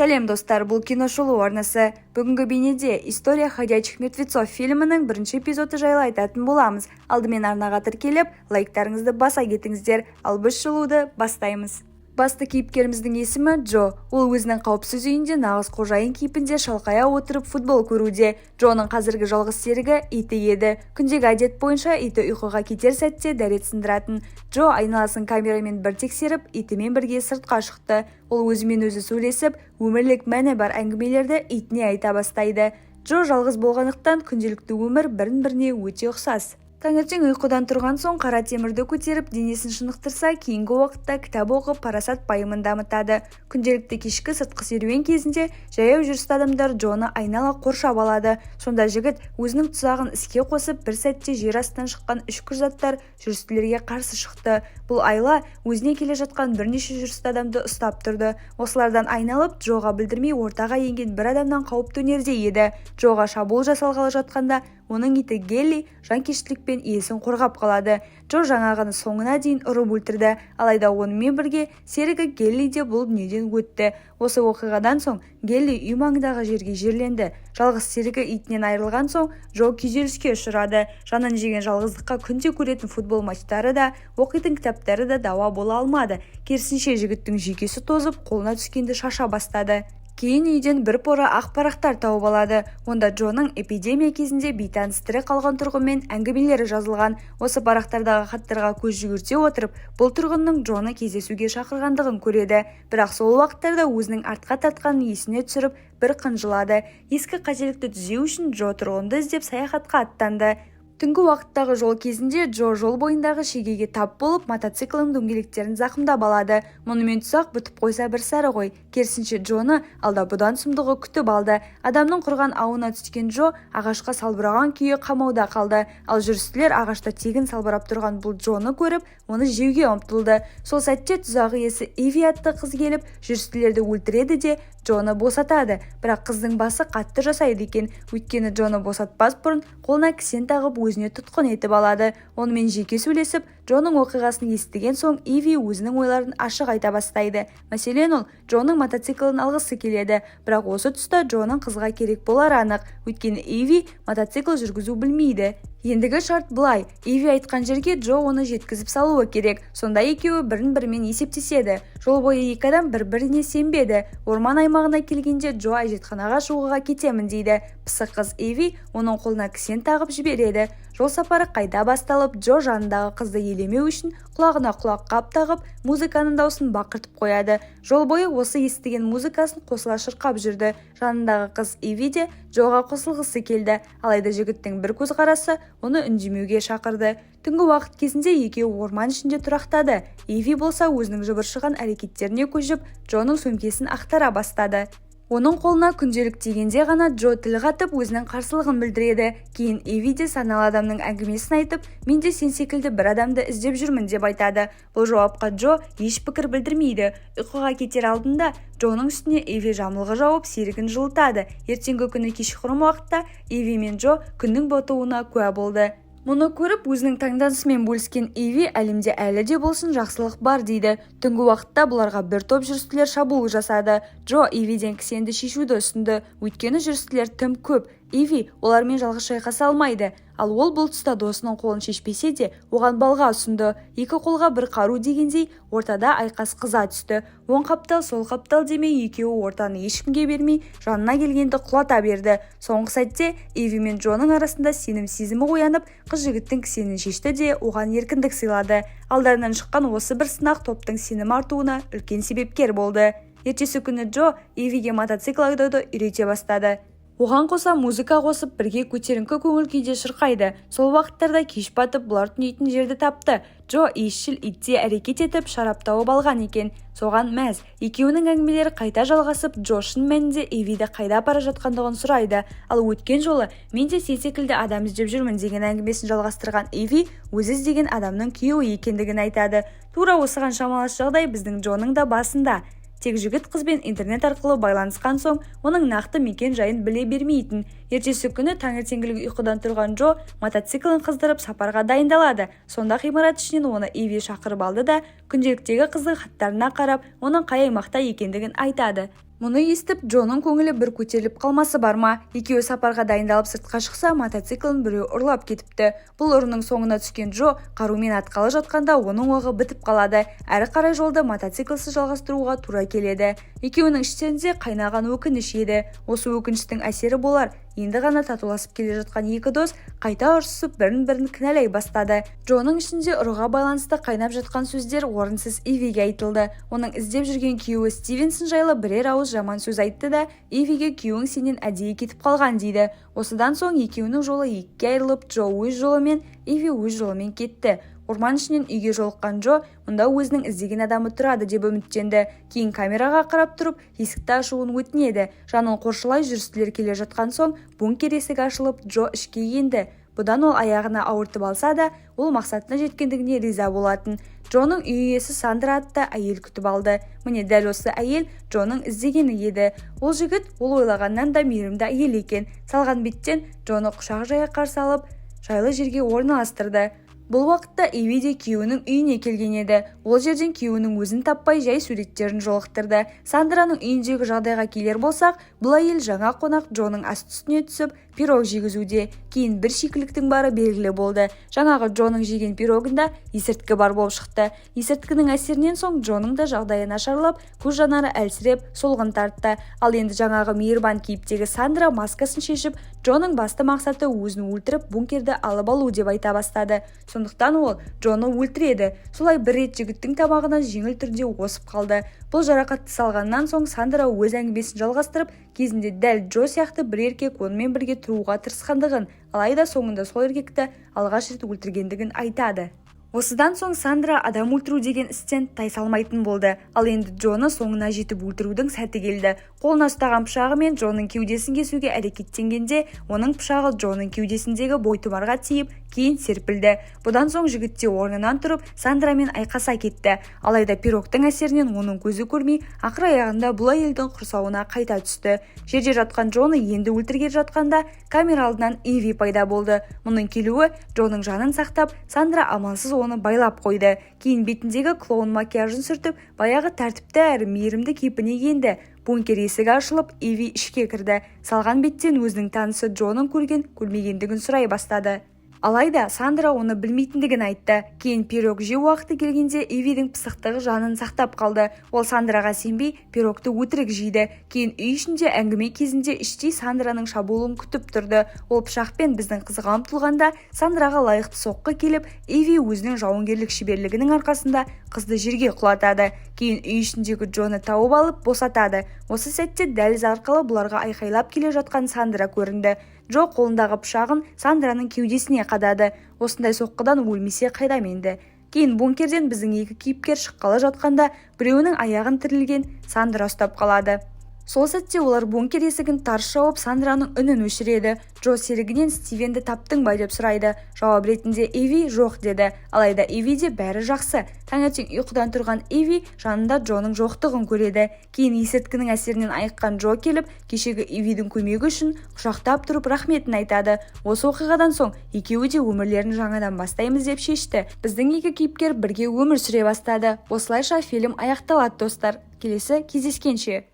Сәлем достар, бұл киношолу арнасы. Бүгінгі бейнеде «История ходячих мертвецов» фильмінің бірінші эпизоды жайлы айтатын боламыз. Алдымен арнаға тіркеліп, лайктарыңызды баса кетіңіздер, ал біз шолуды бастаймыз. Басты кейіпкеріміздің есімі Джо. Ол өзінің қауіпсіз үйінде нағыз қожайын кейпінде шалқая отырып футбол көруде. Джоның қазіргі жалғыз серігі иті еді. Күндегі әдет бойынша иті ұйқыға кетер сәтте дәрет сындыратын. Джо айналасын камерамен бір тексеріп, итімен бірге сыртқа шықты. Ол өзімен өзі сөйлесіп, өмірлік мәні бар әңгімелерді итіне айта бастайды. Джо жалғыз болғандықтан күнделікті өмір бірін-біріне өте ұқсас. Таңертең ұйқыдан тұрған соң қара темірді көтеріп, денесін шынықтырса, кейінгі уақытта кітап оқып, парасат пайымын дамытады. Күнделікті кешкі сыртқы серуен кезінде жаяу жүрісті адамдар Джоны айнала қоршап алады. Сонда жігіт өзінің тұзағын іске қосып, бір сәтте жер астынан шыққан үшкір заттар жүрістілерге қарсы шықты. Бұл айла өзіне келе жатқан бірнеше жүрісті адамды ұстап тұрды. Осылардан айналып, Джоға білдірмей ортаға енген бір адамнан қауіп төнерде еді. Джоға шабуыл жасалғалы жатқанда, оның иті Гелли жанкештілікпен иесін қорғап қалады. Джо жаңағыны соңына дейін ұрып өлтірді, алайда онымен бірге серігі Гелли де бұл дүниеден өтті. Осы оқиғадан соң Гелли үй маңындағы жерге жерленді. Жалғыз серігі итінен айырылған соң Джо күйзеліске ұшырады. Жанын жеген жалғыздыққа күнде көретін футбол матчтары да, оқитын кітаптары да дауа бола алмады. Керісінше жігіттің жүйкесі тозып, қолына түскенді шаша бастады. Кейін үйден бір пора ақ парақтар тауып алады. Онда Джоның эпидемия кезінде бейтаныс тірі қалған тұрғынмен әңгімелері жазылған. Осы парақтардағы хаттарға көз жүгірте отырып, бұл тұрғынның Джоны кездесуге шақырғандығын көреді. Бірақ сол уақыттарда өзінің артқа тартқанын есіне түсіріп, бір қынжылады. Ескі қателікті түзеу үшін Джо тұрғынды іздеп саяхатқа аттанды. Түнгі уақыттағы жол кезінде Джо жол бойындағы шегеге тап болып, мотоциклінің дөңгелектерін зақымдап алады. Мұнымен тұсақ бітіп қойса бір сәрі ғой. Керісінше Джоны алда бұдан сұмдығы күтіп алды. Адамның құрған ауына түскен Джо ағашқа салбыраған күйі қамауда қалды. Ал жүрістілер ағашта тегін салбырап тұрған бұл Джоны көріп, оны жеуге ұмтылды. Сол сәтте тұзағы иесі Иви атты қыз келіп, жүрістілерді өлтіреді де Джоны босатады. Бірақ қыздың басы қатты жасайды екен. Өйткені Джоны босатпас бұрын қолына кісен тағып өзіне тұтқын етіп алады. Онымен жеке сөйлесіп, Джоның оқиғасын естіген соң Иви өзінің ойларын ашық айта бастайды. Мәселен, ол Джоның мотоциклін алғысы келеді. Бірақ осы тұста Джоның қызға керек болары анық. Өйткені Иви мотоцикл жүргізу білмейді. Ендігі шарт былай: Иви айтқан жерге Джо оны жеткізіп салуы керек. Сонда екеуі бірін-бірімен есептеседі. Жол бойы екі адам бір-біріне сенбеді. Орман аймағына келгенде Джо әжетханаға шығуға кетемін дейді. Пысық қыз Иви оның қолына кісен тағып жібереді. Жол сапары қайта басталып, Джо жанындағы қызды елемеу үшін құлағына құлаққап тағып, музыканың даусын бақыртып қояды. Жол бойы осы естіген музыкасын қосыла шырқап жүрді. Жанындағы қыз Иви де Джоға қосылғысы келді. Алайда жігіттің бір көзқарасы оны үндемеуге шақырды. Түнгі уақыт кезінде екеуі орман ішінде тұрақтады. Иви болса өзінің жыбыршыған әрекеттеріне көшіп, Джоның сөмкесін ақтара бастады. Оның қолына күнделік тигенде ғана Джо тіл қатып өзінің қарсылығын білдіреді. Кейін Иви де саналы адамның әңгімесін айтып, мен де сен секілді бір адамды іздеп жүрмін деп айтады. Бұл жауапқа Джо еш пікір білдірмейді. Ұйқыға кетер алдында Джоның үстіне Иви жамылғы жауып серігін жылытады. Ертеңгі күні кешқұрым уақытта Иви мен Джо күннің батуына куә болды. Мұны көріп, өзінің таңданысымен бөліскен Иви әлемде әлі де болсын жақсылық бар дейді. Түнгі уақытта бұларға бір топ жүрістілер шабуыл жасады. Джо Ивиден кісенді шешуді ұсынды. Өйткені жүрістілер тым көп. Иви олармен жалғыз шайқаса алмайды. Ал ол бұл тұста досының қолын шешпесе де, оған балға ұсынды. Екі қолға бір қару дегендей, ортада айқас қыза түсті. Оң қаптал, сол қаптал демей, екеуі ортаны ешкімге бермей, жанына келгенді құлата берді. Соңғы сәтте Иви мен Джоның арасында сенім сезімі оянып, қыз жігіттің кісенін шешті де оған еркіндік сыйлады. Алдарынан шыққан осы бір сынақ топтың сенім артуына үлкен себепкер болды. Ертесі күні Джо Ивиге мотоцикл айдауды үйрете бастады. Оған қоса музыка қосып, бірге көтеріңкі көңіл күйде шырқайды. Сол уақыттарда кеш батып, бұлар түнейтін жерді тапты. Джо иісшіл итте әрекет етіп, шарап тауып алған екен. Соған мәз. Екеуінің әңгімелері қайта жалғасып, Джо шын мәнінде Ивиді қайда бара жатқандығын сұрайды. Ал өткен жолы мен де сен секілді адам іздеп жүрмін деген әңгімесін жалғастырған Иви өзі іздеген адамның күйеуі екендігін айтады. Тура осыған шамалас жағдай біздің Джоның да басында. Тек жігіт қызбен интернет арқылы байланысқан соң, оның нақты мекен жайын біле бермейтін. Ертесі күні таңертеңгілік ұйқыдан тұрған Джо мотоциклін қыздырып сапарға дайындалады. Сонда ғимарат ішінен оны Иви шақырып алды да күнделіктегі қыздың хаттарына қарап, оның қай аймақта екендігін айтады. Мұны естіп, Джоның көңілі бір көтеріліп қалмасы бар ма? Екеуі сапарға дайындалып сыртқа шықса, мотоциклін біреу ұрлап кетіпті. Бұл ұрының соңына түскен Джо қарумен атқалы жатқанда оның оғы бітіп қалады. Әрі қарай жолды мотоциклсіз жалғастыруға тура келеді. Екеуінің іштерінде қайнаған өкініш еді. Осы өкініштің әсері болар. Енді ғана татуласып келе жатқан екі дос қайта ұрсысып бірін-бірін кінәлай бастады. Джоның ішінде ұрыға байланысты қайнап жатқан сөздер орынсыз Ивиге айтылды. Оның іздеп жүрген күйеуі Стивенсон жайлы бірер ауыз жаман сөз айтты да, Ивиге күйеуің сенен әдейі кетіп қалған дейді. Осыдан соң екеуінің жолы екіге айырылып, Джо өз жолымен, Иви өз жолымен кетті. Орман ішінен үйге жолыққан Джо мұнда өзінің іздеген адамы тұрады деп үміттенді. Кейін камераға қарап тұрып, есікті ашуын өтінеді. Жанын қоршылай жүрістілер келе жатқан соң, бункер есігі ашылып, Джо ішке енді. Бұдан ол аяғына ауыртып алса да, ол мақсатына жеткендігіне риза болатын. Джоның үй иесі Сандра атты әйел күтіп алды. Міне дәл осы әйел Джоның іздегені еді. Ол жігіт ол ойлағаннан да мейірімді әйел екен. Салған беттен Джоны құшақ жая қарсы алып, жайлы жерге орналастырды. Бұл уақытта Иви де күйеуінің үйіне келген еді. Ол жерден күйеуінің өзін таппай жай суреттерін жолықтырды. Сандраның үйіндегі жағдайға келер болсақ, бұл әйел жаңа қонақ Джоның асты-үстіне түсіп, пирог жегізуде. Кейін бір шикіліктің бары белгілі болды. Жаңағы Джоның жеген пирогында есірткі бар болып шықты. Есірткінің әсерінен соң Джоның да жағдайы нашарлап, көз жанары әлсіреп, солғын тартты. Ал енді жаңағы мейірбан кейіптегі Сандра маскасын шешіп, Джоның басты мақсаты өзін өлтіріп, бункерді алып алу деп айта бастады. Сондықтан ол Джоны өлтіреді. Солай бір рет жігіттің тамағына жеңіл түрде осып қалды. Бұл жарақатты салғаннан соң Сандра өз әңгімесін жалғастырып, кезінде дәл Джо сияқты бір еркек онымен бірге тұруға тырысқандығын, алайда соңында сол еркекті алғаш рет өлтіргендігін айтады. Осыдан соң Сандра адам өлтіру деген істен тайсалмайтын болды. Ал енді Джоны соңына жетіп өлтірудің сәті келді. Қолына ұстаған пышағы мен Джоның кеудесін кесуге әрекеттенгенде, оның пышағы Джоның кеудесіндегі бойтұмарға тиіп, кейін серпілді. Бұдан соң жігітте орнынан тұрып, Сандрамен айқаса кетті. Алайда пирогтың әсерінен оның көзі көрмей, ақыр аяғында бұл әйелдің құрсауына қайта түсті. Жерде жатқан Джоны енді өлтірген жатқанда, камера алдынан Иви пайда болды. Мұның келуі Джоның жанын сақтап, Сандра амалсыз оны байлап қойды. Кейін бетіндегі клоун макияжын сүртіп, баяғы тәртіпті әрі мейірімді кейпіне енді. Бункер есігі ашылып, Иви ішке кірді. Салған беттен өзінің танысы Джоның көрмегендігін сұрай бастады. Алайда Сандра оны білмейтіндігін айтты. Кейін пирог жеу уақыты келгенде Ивидің пысықтығы жанын сақтап қалды. Ол Сандраға сенбей, пирогты өтірік жейді. Кейін үй ішінде әңгіме кезінде іштей Сандраның шабуылын күтіп тұрды. Ол пышақпен біздің қызға ұмтылғанда, Сандраға лайықты соққы келіп, Иви өзінің жауынгерлік шеберлігінің арқасында қызды жерге құлатады. Кейін үй ішіндегі Джоны тауып алып босатады. Осы сәтте дәліз арқылы бұларға айқайлап келе жатқан Сандра көрінді. Джо қолындағы пышағын Сандраның кеудесіне қадады. Осындай соққыдан өлмесе қайдам енді. Кейін бункерден біздің екі кейіпкер шыққалы жатқанда, біреуінің аяғын тірілген Сандра ұстап қалады. Сол сәтте олар бункер есігін тарс жауып, Сандраның үнін өшіреді. Джо серігінен Стивенді таптың ба деп сұрайды. Жауап ретінде Иви жоқ деді. Алайда Ивиде бәрі жақсы. Таңертең ұйқыдан тұрған Иви жанында Джоның жоқтығын көреді. Кейін есірткінің әсерінен айыққан Джо келіп, кешегі Ивидің көмегі үшін құшақтап тұрып рахметін айтады. Осы оқиғадан соң екеуі де өмірлерін жаңадан бастаймыз деп шешті. Біздің екі кейіпкер бірге өмір сүре бастады. Осылайша фильм аяқталады достар. Келесі кездескенше.